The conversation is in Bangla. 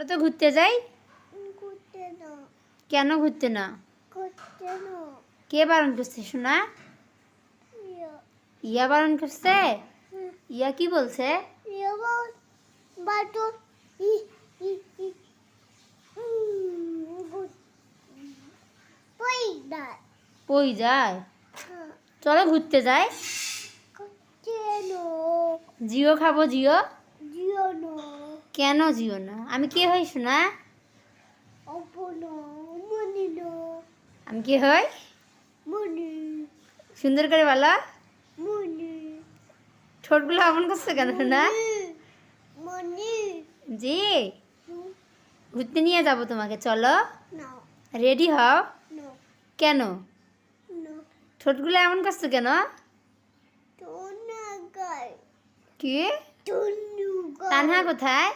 চলো তো ঘুরতে যাই। ঘুরতে না। কেন ঘুরতে না? ঘুরতে না। কে বারণ করছে শোনা? ইয়া। ইয়া বারণ করছে? ইয়া কি বলছে? ইয়া বল। বাটো। ই ই ই। কই যায়? কই যায়? হ্যাঁ। চলো ঘুরতে যাই। ঘুরতে না। জিও খাবো জিও। জিও না। কেন জিও না? আমি কে হই শোনা? অপু না। মনি না। আমি কে হই? মনি। সুন্দর করে বলো। মনি। ঠোঁটগুলো এমন করছে কেন শোনা? মনি। জি ঘুরতে নিয়ে যাব তোমাকে, চলো। না। রেডি হও। না। কেন? না। ঠোঁটগুলো এমন করছো কেন? তোনা গায়। কি? তোনু গায়। তানহা কোথায়?